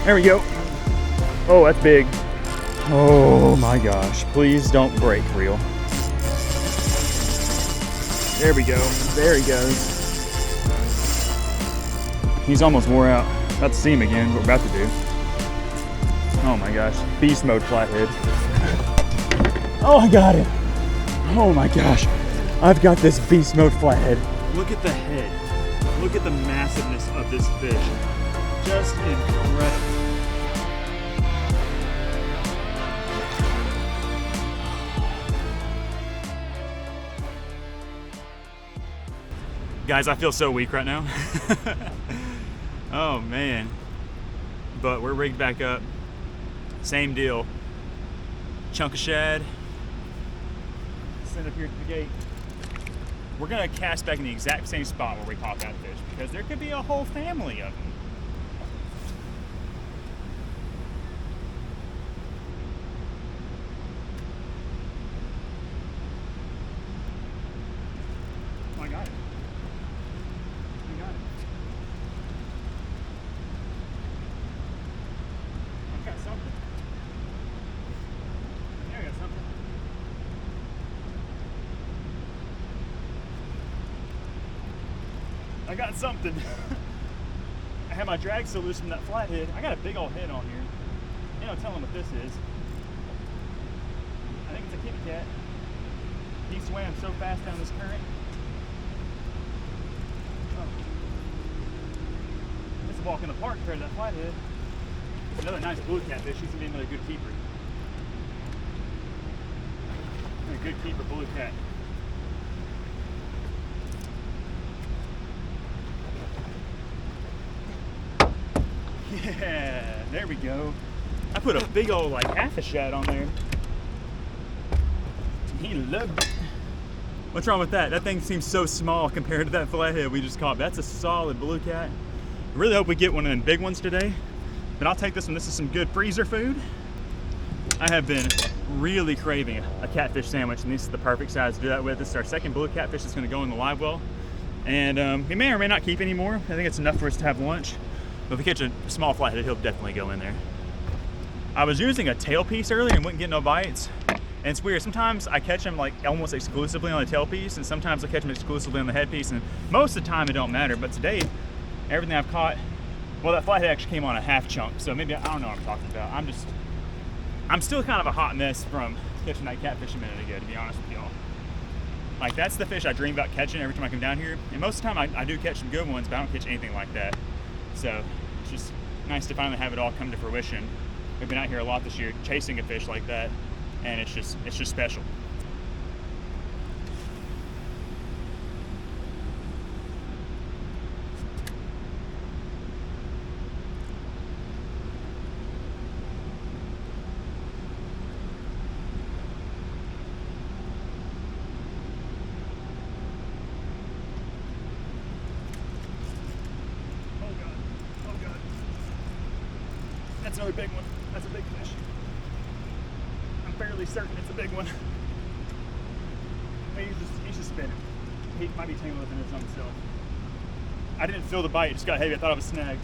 There we go. Oh, that's big. Oh my gosh. Please don't break, reel. There we go. There he goes. He's almost wore out. About to see him again, what we're about to do. Oh my gosh. Beast mode flathead. Oh, I got it. Oh my gosh. I've got this beast mode flathead. Look at the head. Look at the massiveness of this fish. Just incredible. Guys, I feel so weak right now. Oh man. But we're rigged back up. Same deal. Chunk of shad. Send up here to the gate. We're gonna cast back in the exact same spot where we caught that fish because there could be a whole family of them. Oh, I got it. I got it. I've got something. Yeah, I got something. I got something. I had my drag so loose from that flathead. I got a big old head on here. You know, tell them what this is. I think it's a kitty cat. He swam so fast down this current. Oh. It's a walk in the park compared to that flathead. Another nice blue catfish. He's gonna be another good keeper. A good keeper blue cat. Yeah, there we go. I put a big old like half a shad on there. He loved it. What's wrong with that? That thing seems so small compared to that flathead we just caught. That's a solid blue cat. I really hope we get one of them big ones today. But I'll take this one. This is some good freezer food. I have been really craving a catfish sandwich, and this is the perfect size to do that with. This is our second blue catfish that's gonna go in the live well. And we may or may not keep any more. I think it's enough for us to have lunch. But if we catch a small flathead, he'll definitely go in there. I was using a tail piece earlier and wouldn't get no bites. And it's weird, sometimes I catch them like almost exclusively on the tail piece, and sometimes I catch them exclusively on the head piece, and most of the time it don't matter. But today, everything I've caught, well, that flathead actually came on a half chunk, so maybe, I don't know what I'm talking about. I'm still kind of a hot mess from catching that catfish a minute ago, to be honest with y'all. Like, that's the fish I dream about catching every time I come down here. And most of the time I do catch some good ones, but I don't catch anything like that. So it's just nice to finally have it all come to fruition. We've been out here a lot this year chasing a fish like that, and it's just special. That's another big one. That's a big fish. I'm fairly certain it's a big one. He's just spinning. He might be tangling within his own self. I didn't feel the bite, it just got heavy. I thought I was snagged.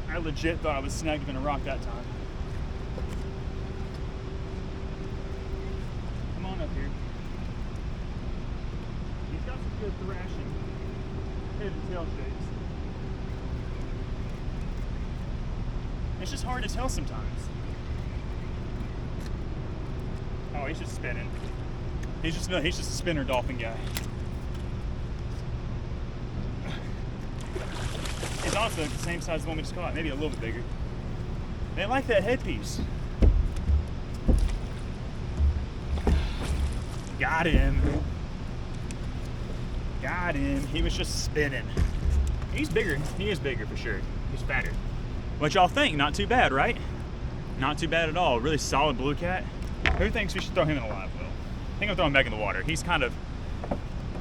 I legit thought I was snagged in a rock that time. Come on up here. He's got some good thrashing head and tail shapes. It's just hard to tell sometimes. Oh, he's just spinning. He's just a spinner dolphin guy. He's honestly like the same size as the one we just caught, maybe a little bit bigger. They like that headpiece. Got him. Got him. He was just spinning. He's bigger. He is bigger for sure. He's fatter. What y'all think? Not too bad, right? Not too bad at all. Really solid blue cat. Who thinks we should throw him in a live well? I think I'm throwing him back in the water. He's kind of,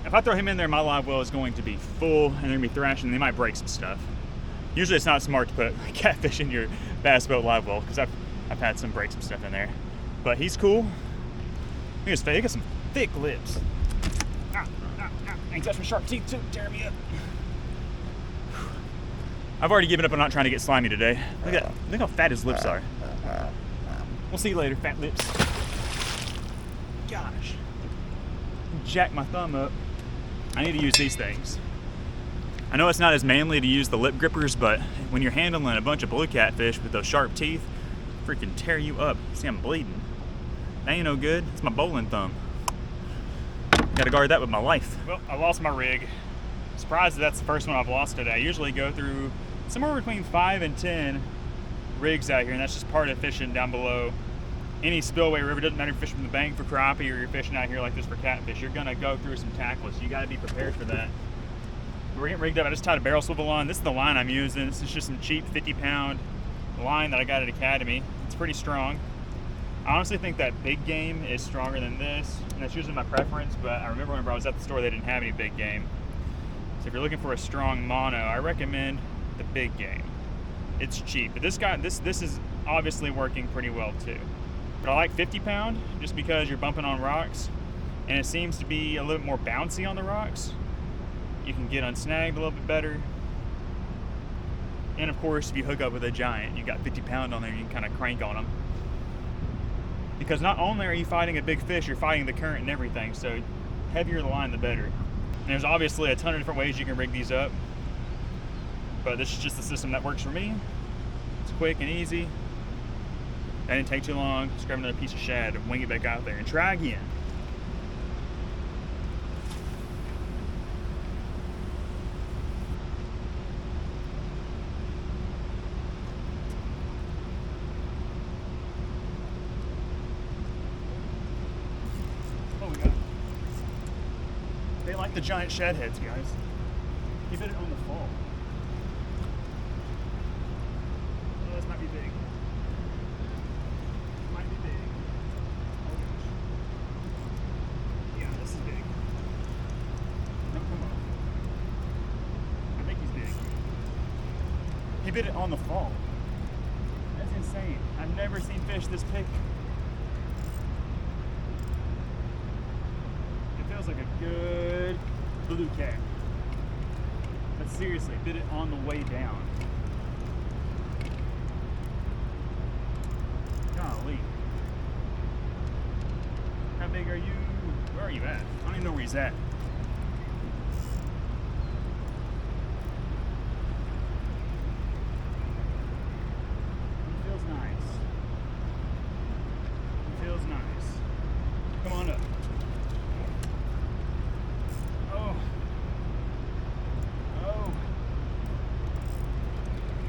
if I throw him in there, my live well is going to be full and they're gonna be thrashing. They might break some stuff. Usually it's not smart to put catfish in your bass boat live well because I've had some break some stuff in there. But he's cool. He got some thick lips. Ain't touch my sharp teeth too, tear me up. I've already given up on not trying to get slimy today. Look how fat his lips are. We'll see you later, fat lips. Gosh. Jack my thumb up. I need to use these things. I know it's not as manly to use the lip grippers, but when you're handling a bunch of blue catfish with those sharp teeth, freaking tear you up. See, I'm bleeding. That ain't no good. It's my bowling thumb. Gotta guard that with my life. Well, I lost my rig. Surprised that's the first one I've lost today. I usually go through somewhere between 5 and 10 rigs out here, and that's just part of fishing down below any spillway river. Doesn't matter if you're fishing from the bank for crappie or you're fishing out here like this for catfish. You're gonna go through some tackles. So you gotta be prepared for that. We're getting rigged up. I just tied a barrel swivel on. This is the line I'm using. This is just some cheap 50-pound line that I got at Academy. It's pretty strong. I honestly think that big game is stronger than this, and that's usually my preference, but I remember whenever I was at the store, they didn't have any big game. So if you're looking for a strong mono, I recommend the big game. It's cheap, but this is obviously working pretty well too. But I like 50-pound just because you're bumping on rocks, and it seems to be a little more bouncy on the rocks. You can get unsnagged a little bit better. And of course, if you hook up with a giant, you got 50-pound on there, you can kind of crank on them. Because not only are you fighting a big fish, you're fighting the current and everything, so heavier the line, the better. And there's obviously a ton of different ways you can rig these up, but this is just the system that works for me. It's quick and easy. That didn't take too long. Just grab another piece of shad and wing it back out there and try again. They like the giant shad heads, guys. Keep it on the fall. Oh, this might be big. Might be big. Oh gosh. Yeah, this is big. No, come on. I think he's big. He bit it on the fall. That's insane. I've never seen fish this big. Feels like a good blue cat. But seriously, bit it on the way down. Golly. How big are you? Where are you at? I don't even know where he's at. He feels nice. He feels nice. Come on up.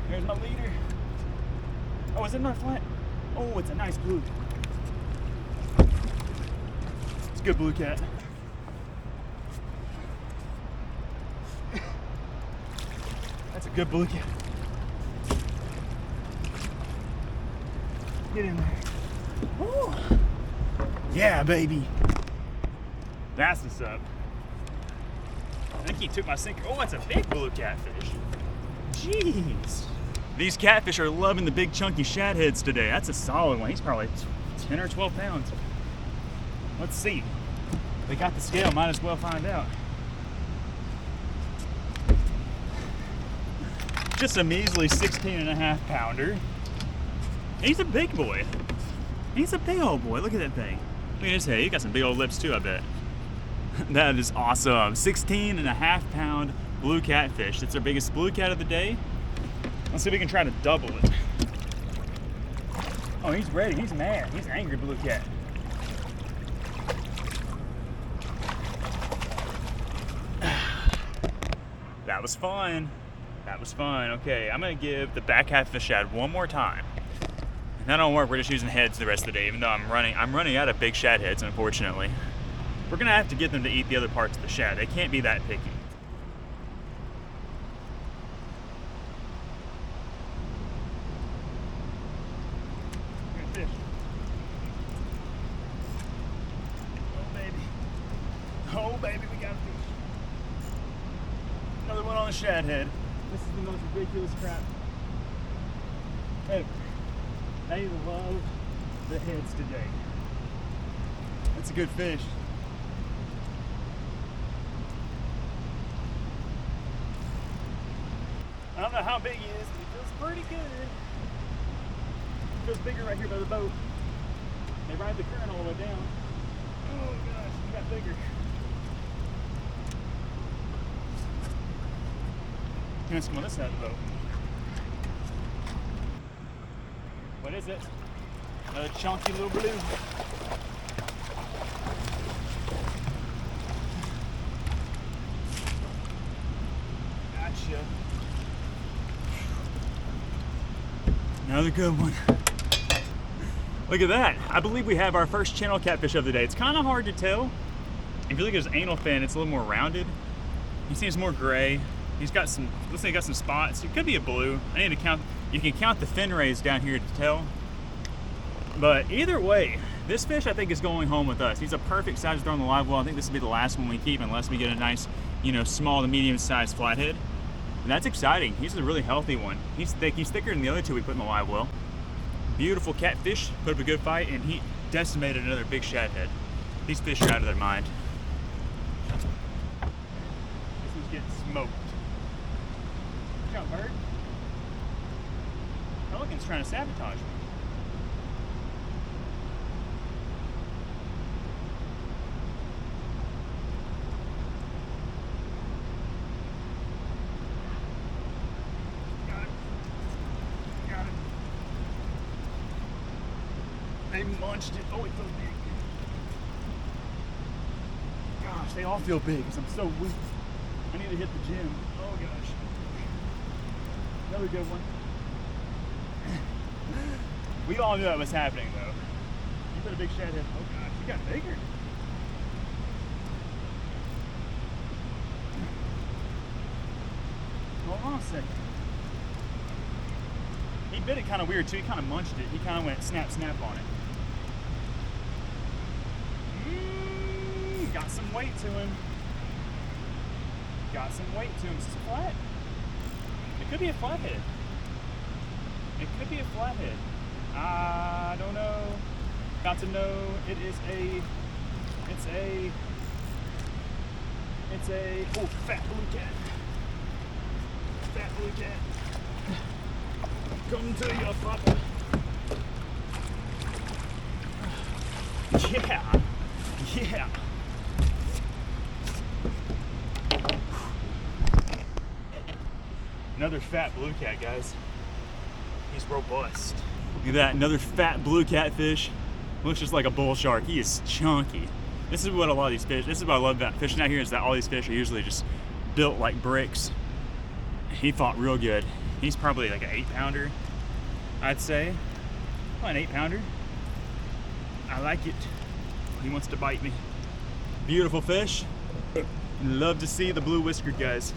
There's my leader. Oh, is it not flat? Oh, it's a nice blue. It's a good blue cat. That's a good blue cat. Get in there. Woo. Yeah, baby. That's what's up. I think he took my sinker. Oh, that's a big blue catfish. Jeez. These catfish are loving the big chunky shad heads today. That's a solid one. He's probably 10 or 12 pounds. Let's see. They got the scale, might as well find out. Just a measly 16.5 pounder. He's a big boy. He's a big old boy. Look at that thing. Look at his head. He got some big old lips too, I bet. That is awesome. 16.5 pound blue catfish. That's our biggest blue cat of the day. Let's see if we can try to double it. Oh, he's ready. He's mad. He's angry blue cat. That was fun. That was fun. Okay, I'm gonna give the back half of the shad one more time. If that don't work, we're just using heads the rest of the day, even though I'm running out of big shad heads, unfortunately. We're gonna have to get them to eat the other parts of the shad. They can't be that picky. Good fish. Oh baby. Oh baby, we got a fish. Another one on the shad head. This is the most ridiculous crap ever. They love the heads today. That's a good fish. I don't know how how big he is. He feels pretty good. He feels bigger right here by the boat. They ride the current all the way down. Oh gosh, he got bigger. Let's come on this side of the boat. What is it? Another chunky little blue. Gotcha. Another good one. Look at that. I believe we have our first channel catfish of the day. It's kind of hard to tell. If you look at his anal fin, it's a little more rounded. He seems more gray. He's got some, looks like he got some spots. It could be a blue. I need to count, you can count the fin rays down here to tell. But either way, this fish I think is going home with us. He's a perfect size to throw in the live well. I think this will be the last one we keep unless we get a nice, you know, small to medium sized flathead. And that's exciting. He's a really healthy one. He's thick. He's thicker than the other two we put in the live well. Beautiful catfish, put up a good fight, and he decimated another big shadhead. These fish are out of their mind. This one's getting smoked. Watch out, bird. Pelican's trying to sabotage me. They munched it. Oh, it feels big. Gosh, they all feel big because I'm so weak. I need to hit the gym. Oh gosh. Another good one. We all knew that was happening though. You put a big shad in. Oh gosh, you got bigger. Hold on a second. He bit it kind of weird too. He kind of munched it. He kind of went snap, snap on it. Got some weight to him. Got some weight to him. Is this a flat? It could be a flathead. It could be a flathead. I don't know. Got to know. It's a, oh, fat blue cat. Fat blue cat. Come to your papa. Yeah. Yeah. Another fat blue cat, guys. He's robust. Look at that, another fat blue catfish. Looks just like a bull shark. He is chunky. This is what a lot of these fish, this is what I love about fishing out here, is that all these fish are usually just built like bricks. He fought real good. He's probably like an 8-pounder, I'd say. Well, an 8-pounder. I like it. He wants to bite me. Beautiful fish. Love to see the blue whiskered guys.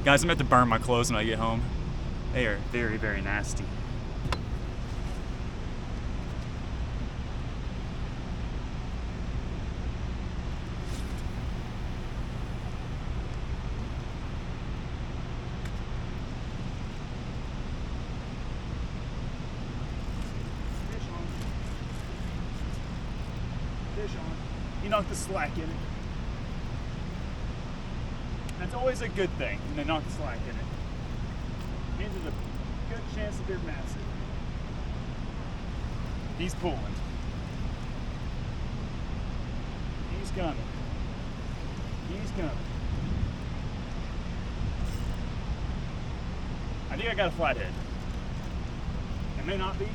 Guys, I'm about to burn my clothes when I get home. They are very, very nasty. Fish on. Fish on. You knocked the slack in it. That's always a good thing when they knock the slack in it. It means there's a good chance that they're massive. He's pulling. He's coming. He's coming. I think I got a flathead. It may not be,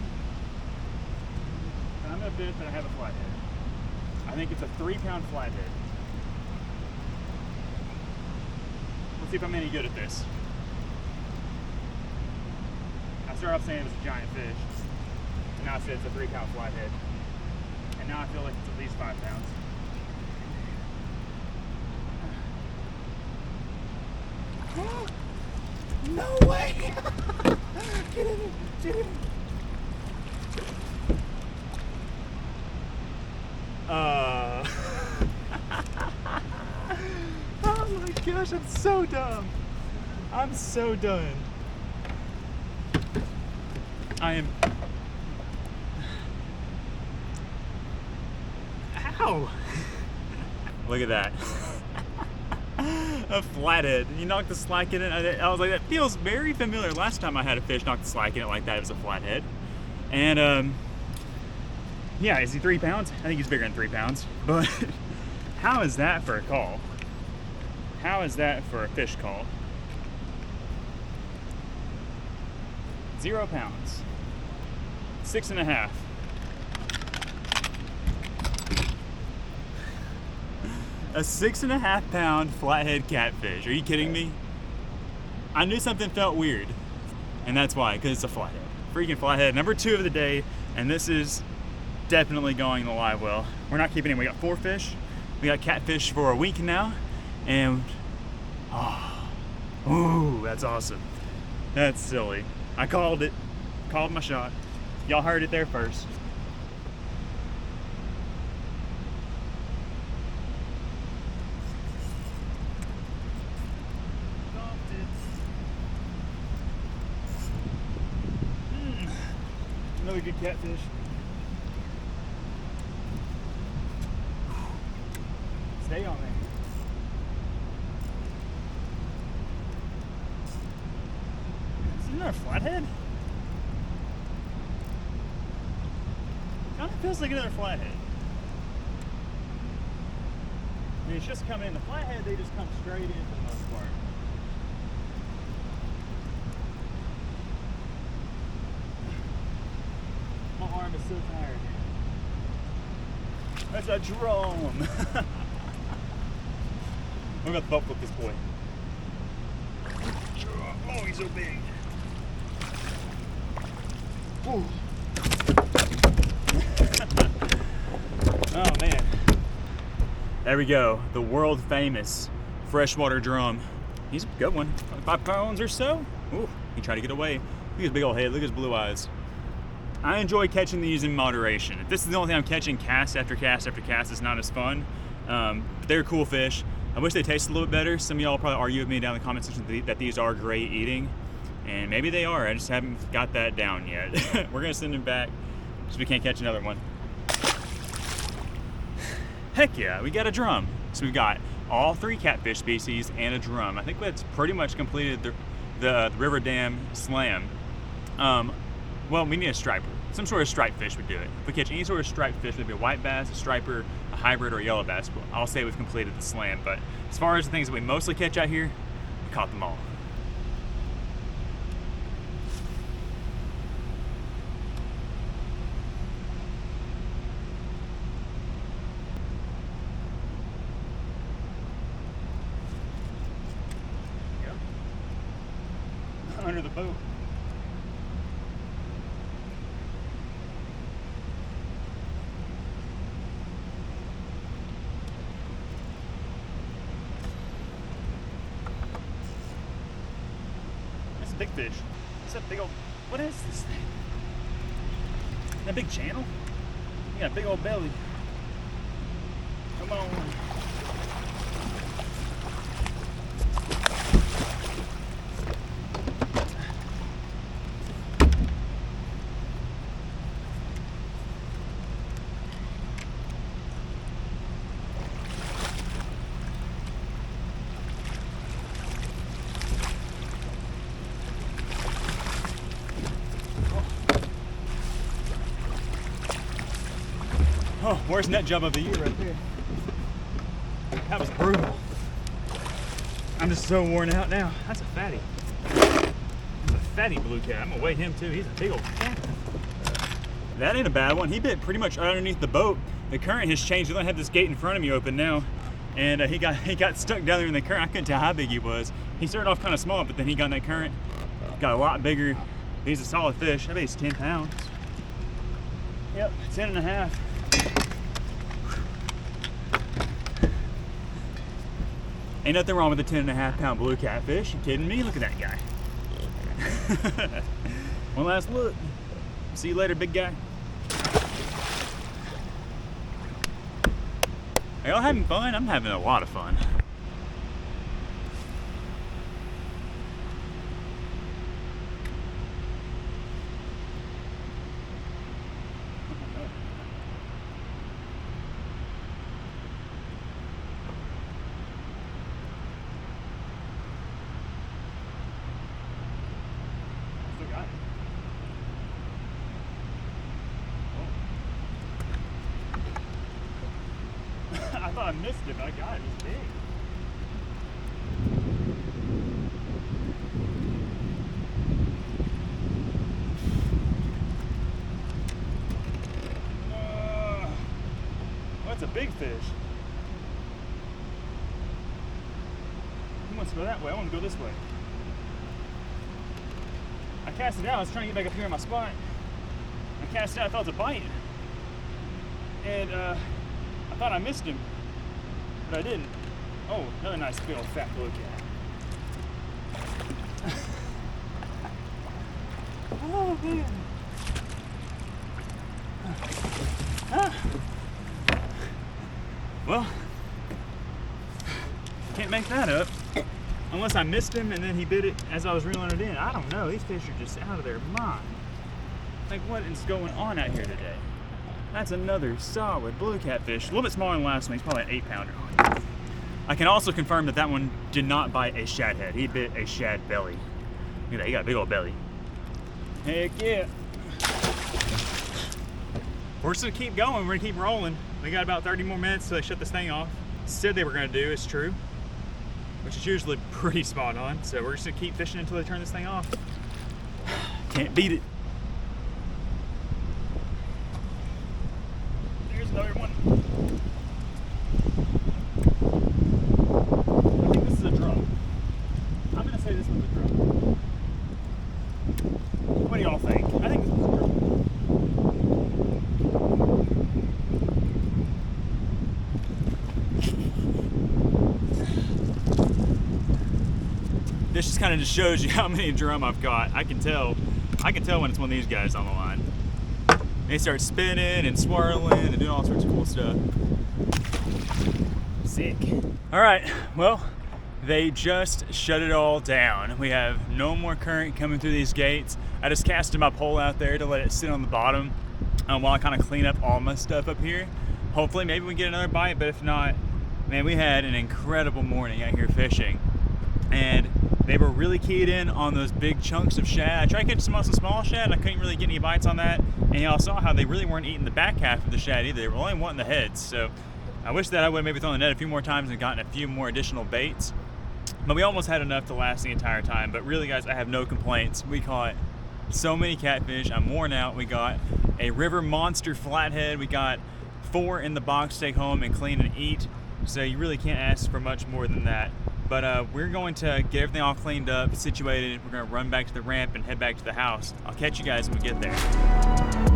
but I'm gonna bet that I have a flathead. I think it's a 3-pound flathead. Let's see if I'm any good at this. I started off saying it was a giant fish, and now I said it's a 3-pound flathead. And now I feel like it's at least 5 pounds. No way! Get in it! Get in it! Oh my gosh, I'm so dumb. I'm so done. I am. Ow! Look at that. A flathead. You knocked the slack in it. I was like, that feels very familiar. Last time I had a fish knock the slack in it like that, it was a flathead. And yeah, is he 3 pounds? I think he's bigger than 3 pounds. But how is that for a call? How is that for a fish call? 0 pounds. 6.5. A 6.5 pound flathead catfish. Are you kidding me? I knew something felt weird, and that's why, because it's a flathead. Freaking flathead, number 2 of the day, and this is definitely going in the live well. We're not keeping it. We got 4 fish. We got catfish for a week now, and ooh, that's awesome. That's silly. I called it. Called my shot. Y'all heard it there first. Another good catfish. Stay on there. Isn't there a flathead? Kind of feels like another flathead. I mean, it's just coming in. The flathead, they just come straight in for the most part. My arm is so tired. That's a drum. I'm gonna butt flip this boy. Oh, he's so big. Ooh. Oh man. There we go. The world famous freshwater drum. He's a good one. 5 pounds or so. Ooh, he tried to get away. Look at his big old head. Look at his blue eyes. I enjoy catching these in moderation. If this is the only thing I'm catching, cast after cast after cast, it's not as fun. But they're cool fish. I wish they tasted a little bit better. Some of y'all probably argue with me down in the comment section that these are great eating. And maybe they are. I just haven't got that down yet. We're going to send them back because we can't catch another one. Heck yeah, we got a drum. So we've got all 3 catfish species and a drum. I think that's pretty much completed the river dam slam. Well, we need a striper. Some sort of striped fish would do it. If we catch any sort of striped fish, whether it be a white bass, a striper, a hybrid, or a yellow bass, I'll say we've completed the slam. But as far as the things that we mostly catch out here, we caught them all. Yep. Under the boat. Big fish. It's that big old, what is this thing? That big channel? You got a big old belly. Come on. Oh, worst net job of the year right there. That was brutal. I'm just so worn out now. That's a fatty. That's a fatty blue cat. I'm gonna weigh him too. He's a big old cat. That ain't a bad one. He bit pretty much right underneath the boat. The current has changed. We don't have this gate in front of me open now. And he got stuck down there in the current. I couldn't tell how big he was. He started off kind of small, but then he got in that current. Got a lot bigger. He's a solid fish. I bet he's 10 pounds. Yep, 10.5. Ain't nothing wrong with a 10.5 pound blue catfish. You kidding me? Look at that guy. One last look. See you later, big guy. Are y'all having fun? I'm having a lot of fun. I missed it, but I got it. It's big. That's a big fish. He wants to go that way. I want to go this way. I cast it out. I was trying to get back up here in my spot. I cast it out. I thought it was a bite. And I thought I missed him, but I didn't. Oh, another nice big old fat blue cat. Oh, man. Well, can't make that up. Unless I missed him and then he bit it as I was reeling it in. I don't know. These fish are just out of their mind. Like, what is going on out here today? That's another solid blue catfish. A little bit smaller than last one. He's probably an 8-pounder. I can also confirm that that one did not bite a shad head. He bit a shad belly. Look at that. He got a big old belly. Heck yeah. We're just going to keep going. We're going to keep rolling. We got about 30 more minutes till they shut this thing off. Said they were going to do. It's true. Which is usually pretty spot on. So we're just going to keep fishing until they turn this thing off. Can't beat it. There's another one. I think this is a drum. I'm going to say this one's a drum. What do y'all think? I think this one's a drum. This just kind of just shows you how many drum I've got. I can tell when it's one of these guys on the line. They start spinning and swirling and doing all sorts of cool stuff. Sick. All right, well, they just shut it all down. We have no more current coming through these gates. I just casted my pole out there to let it sit on the bottom while I kind of clean up all my stuff up here. Hopefully maybe we get another bite, but if not, man, we had an incredible morning out here fishing. And they were really keyed in on those big chunks of shad. I tried to catch some small shad, and I couldn't really get any bites on that. And y'all saw how they really weren't eating the back half of the shad either. They were only wanting the heads. So I wish that I would have maybe thrown the net a few more times and gotten a few more additional baits. But we almost had enough to last the entire time. But really, guys, I have no complaints. We caught so many catfish. I'm worn out. We got a river monster flathead. We got 4 in the box to take home and clean and eat. So you really can't ask for much more than that. But we're going to get everything all cleaned up, situated. We're going to run back to the ramp and head back to the house. I'll catch you guys when we get there.